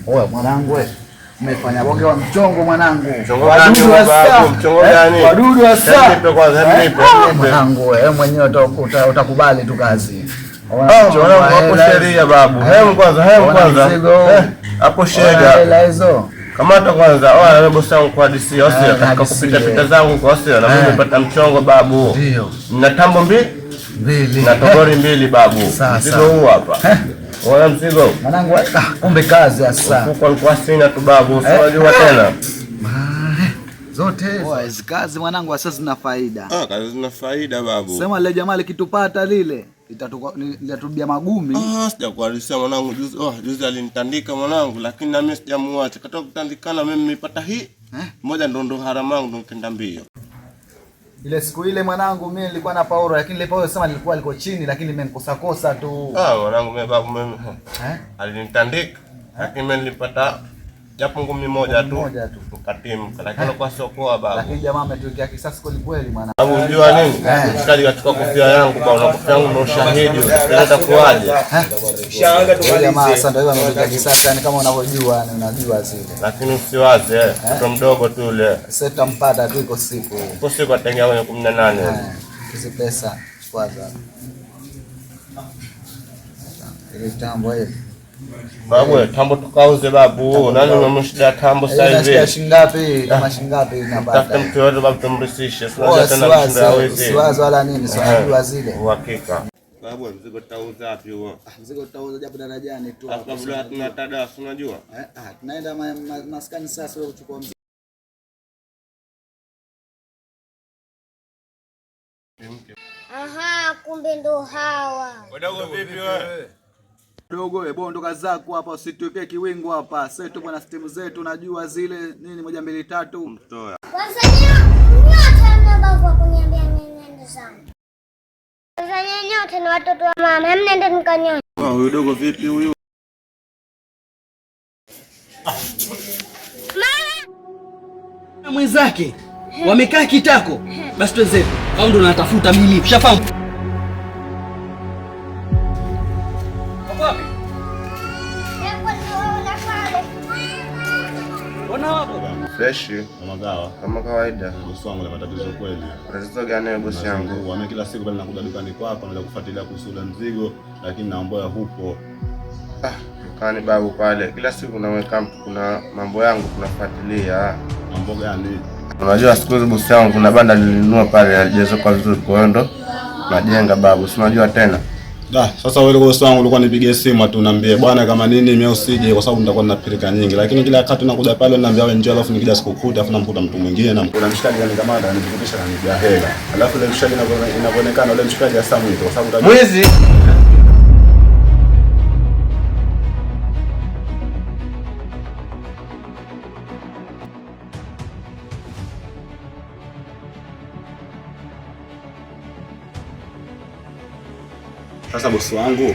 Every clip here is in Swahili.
Oya mwanangu, umefanya bonge wa mchongo mwanangu. Mchongo gani? Wadudu wa saa. Nipe kwanza, nipe. Mwanangu wewe mwenyewe utakubali tu kazi. Hapo sheria babu. Kwanza. Hapo sheria. Hela hizo. Kamata kwanza. Wewe bosi wangu kwa DC sio nataka kupita pita zangu kwa sio na mimi nimepata mchongo babu. Ndio. Na tambo mbili. Na togori 2 babu. Mzigo huu hapa. Oya mzigo. Mwanangu kumbe kazi sasa. Huko alikuwa sina tu babu, unajua tena. Zote hizo kazi mwanangu sasa zina faida. Kazi zina faida babu. Sema ile jamaa likitupata lile litatubia magumi. Sijakualisia mwanangu juzi alinitandika mwanangu, lakini na mimi sijamuacha. Katoka kutandikana mimi nimepata hii. Moja ndo haramangu ndo nikaenda mbio. Ile siku ile mwanangu mimi nilikuwa na Paulo, lakini ile Paulo sema nilikuwa liko chini, lakini nimekosa tu. Mwanangu mimi babu mimi. Alinitandika, lakini mimi nilipata japo ngumi moja tu. Tukatimka, lakini kwa sio poa babu. Lakini jamaa ametuwekea kisasi kweli mwanangu. Babu unajua nini? Mshikaji kachukua kofia yangu bwana, kofia yangu ndio ushahidi. Unataka kuaje? Shanga tumalize. Jamaa sasa ndio ameweka kisasi, yani kama unavyojua, unajua zile. Lakini usiwaze, mtoto mdogo tu yule. Sasa tutampata tu iko siku. Iko siku atengea kwenye 18. Hizi pesa kwanza. Ile tambo hiyo. Babu, tambo tukauze babu. Nani unamshida tambo sasa hivi? Unashida shingapi? Kama shingapi inabada. Tafuta mtu yote babu tumrisishe. Sio tena mshinda hawezi. Siwazo wala nini, sio najua zile. Uhakika. Babu, mzigo tutauza wapi huo? Mzigo tutauza japo darajani tu. Kabla tuna tada, unajua? Tunaenda maskani sasa wewe kuchukua mzigo. Kumbe ndo hawa. Wadogo vipi wewe? Dogo hebu ondoka zako hapa, usituwekee kiwingu hapa. Sasa tupo na stimu zetu, unajua zile nini 1 2 3 mtoa. Wasanii nyote mnabavu kuniambia nini zangu. Wasanii nyote ni watoto wa mama, mnende mkanyonya. Huyu dogo vipi huyu? Na mwenzake wamekaa kitako. Basi tuenzetu. Au ndo natafuta mimi. Ushafahamu? Fresh kama kawaida. Bosi wangu na matatizo kweli. Tatizo gani bosi yangu? Wame kila siku pale nakuja dukani kwako naenda kufuatilia kuhusu ule mzigo, lakini naomba hupo. Dukani babu pale. Kila siku naweka mtu, kuna mambo yangu tunafuatilia. Mambo gani? Unajua siku hizo bosi yangu kuna banda nilinunua pale alijaza kwa vizuri kwa ndo najenga babu. Si unajua tena. Sasa wewe bosi wangu ulikuwa nipigie simu tu niambie bwana kama nini mimi usije kwa sababu nitakuwa ninapirika nyingi, lakini kila wakati nakuja pale niambia wewe njoo, alafu nikija sikukuta afu namkuta mtu mwingine na mkuna mshikaji gani kama anda ananifikisha na nibia hela, alafu ile mshikaji inavyoonekana ile mshikaji hasa mwito kwa sababu mwizi. Sasa bosi wangu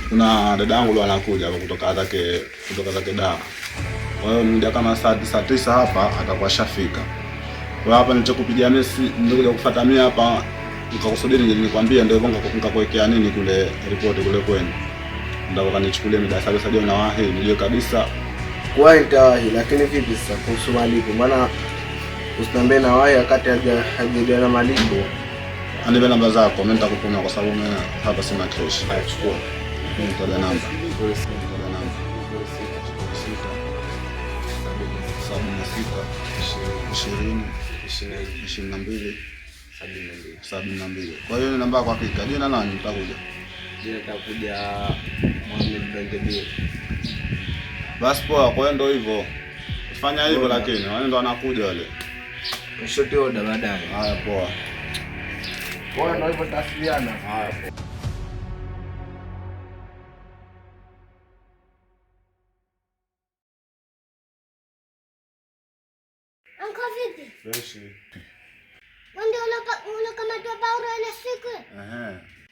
kuna dada yangu leo anakuja hapa kutoka zake Dar. Kwa hiyo muda kama saa 9 hapa atakuwa shafika. Kwa hiyo hapa nilichokupigia mimi ndio kufuata mimi hapa nikakusubiri nilikwambia ndio hivyo nikakuwekea nini kule report kule kwenu. Ndio wakanichukulia muda sasa ndio na wahi nilio kabisa kwa itawahi, lakini vipi sasa kuhusu malipo? Maana Usitembee na waya wakati hajajana malipo. Anipe namba zako, mimi nitakutuma kwa sababu mimi hapa sina cash. Haya, chukua. Mimi nitaja namba. 72. Kwa hiyo ni namba yako hakika. Jina nani nitakuja? Jina nitakuja Mohamed Benjamin. Basi poa, kwa hiyo ndio hivyo. Fanya hivyo lakini wale ndo wanakuja wale. Shote order baadaye. Haya poa. Poa ndio hivyo tasiliana. Haya poa. Anko vipi? Fresh. Wende ulokamatwa Paulo ile siku?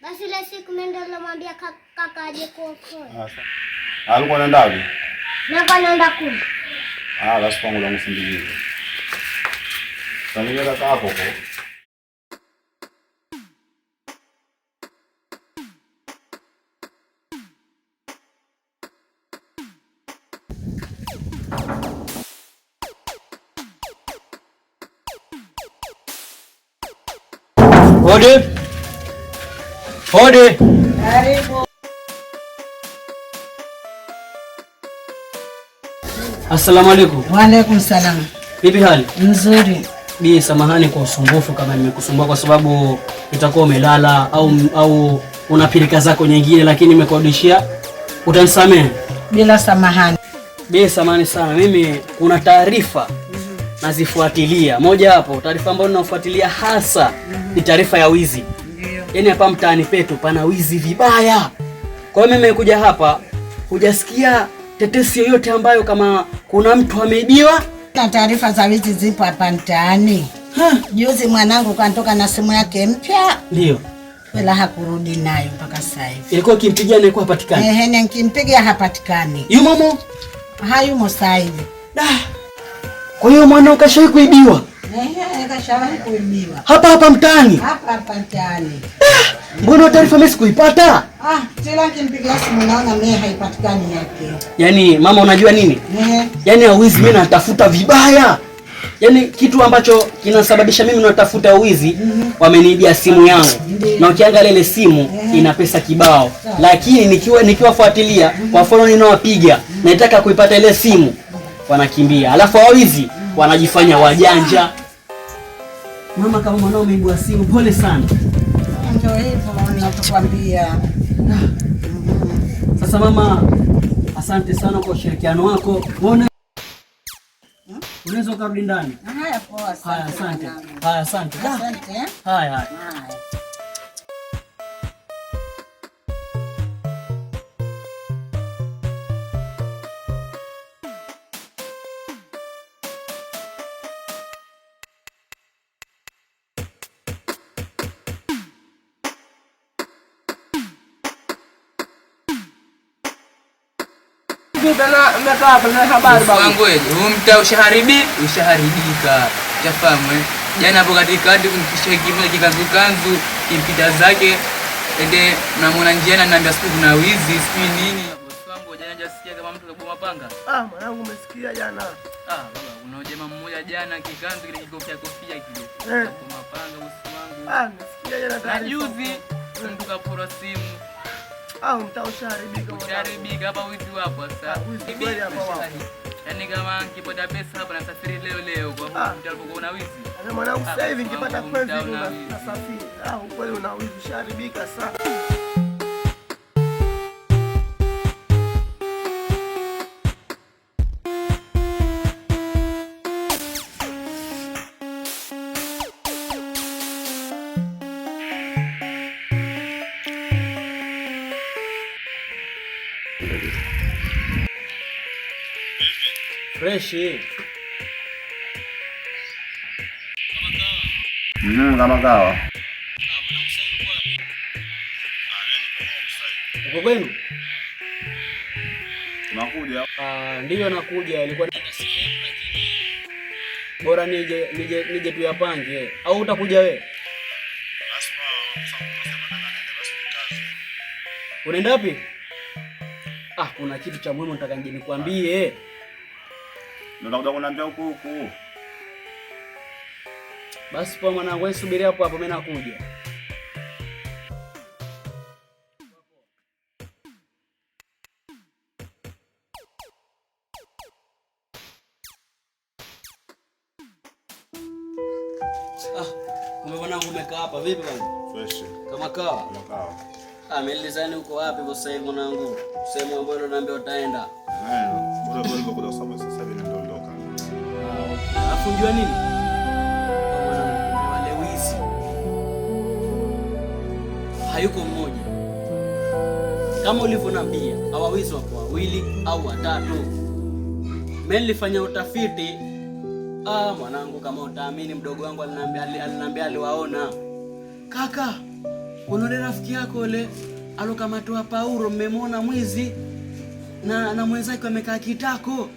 Basi ile siku mimi ndio nilimwambia kaka aje kuokoa. Alikuwa anaenda wapi? Naenda kule. Basi pangu la msindikizo. Salimia kaka hapo kwa. Hodi. Karibu. Assalamu alaikum. Wa alaikum salam. Vipi hali? Nzuri. Bi, samahani kwa usumbufu kama nimekusumbua kwa sababu itakuwa umelala au una pilika zako nyingine, lakini nimekodishia. Utanisamehe? Bila samahani. Bi, samahani sana. Mimi kuna taarifa nazifuatilia. Moja hapo, taarifa ambayo ninafuatilia hasa ni taarifa ya wizi. Ndio. Yaani hapa mtaani petu pana wizi vibaya. Kwa hiyo mimi nimekuja hapa, hujasikia tetesi yoyote ambayo kama kuna mtu ameibiwa? Na taarifa za wizi zipo hapa mtaani. Juzi mwanangu kantoka na simu yake mpya. Ndio. Wala hakurudi nayo mpaka sasa hivi. Ilikuwa kimpigia na ilikuwa hapatikani. Nikimpigia hapatikani. Yumo mo? Hayumo sasa hivi. Kwa hiyo mwanao kashawahi kuibiwa? Kashawahi kuibiwa. Hapa mtaani? Hapa mtaani. Mbona taarifa mimi sikuipata? Kila nikimpigia simu naona mimi haipatikani yake. Yaani mama, unajua nini? Yaani wizi mimi natafuta vibaya. Yaani kitu ambacho kinasababisha mimi natafuta wizi, wameniibia simu yangu. Na ukiangalia ile simu ina pesa kibao. Lakini nikiwafuatilia kwa follow ninawapiga, nataka kuipata ile simu, wanakimbia. Alafu wawizi wanajifanya wajanja. Mama, kama mwanao umeibwa simu, pole sana. Ndio hivyo ninachokwambia. Sasa mama, asante sana kwa ushirikiano wako. Unaweza kurudi ndani. Haya poa sana. Haya, asante. Haya, asante. Asante. Haya. Wangu huu mtaa ushaharibika. Jafahamu jana hapo katikati kumkisha kikanzu kimpita zake ende namwona njiani ananiambia siku kuna wizi sijui nini. Bosi wangu jana hajasikia kama mtu kaboma panga. Mwanangu umesikia jana. Baba kuna jamaa mmoja jana kikanzu kile kofia kile. Kaboma panga bosi wangu. Nimesikia jana taarifa. Na juzi mtu kapora simu. Mtaa ushaharibika. Ushaharibika hapa wizi wapo sasa. Wizi kweli hapa wapo. Yaani kama nikipata pesa hapa nasafiri leo kwa sababu nitakuwa una wizi. Mwanangu sasa hivi nikipata pesa nasafiri. Kweli una wizi ushaharibika sana. Fresh. Kama kawa. Uko kwenu? Unakuja? Ndio nakuja. Ilikuwa bora nije tuyapange au utakuja wewe? Unaenda wapi? Kuna kitu cha muhimu nataka nikwambie. Ndio kuniambia huku. Basi poa mwanangu, wewe subiri hapo hapo, mimi nakuja. Mwanangu umekaa hapa vipi bwana? Fresh. Kama kawa? Kama kawa. Nilizani uko wapi kwa sasa hivi mwanangu? Sehemu ambayo unaambia utaenda. Bora bora kwa sababu sasa hivi nitaondoka. Alafu unajua nini? Wale wizi. Hayuko mmoja. Kama ulivyoniambia, hawa wizi wako wawili au watatu. Mimi nilifanya utafiti. Mwanangu, kama utaamini, mdogo wangu aliniambia aliwaona. Kaka, unaona rafiki yako yule alokamatwa Paulo, mmemwona mwizi na mwenzake wamekaa kitako.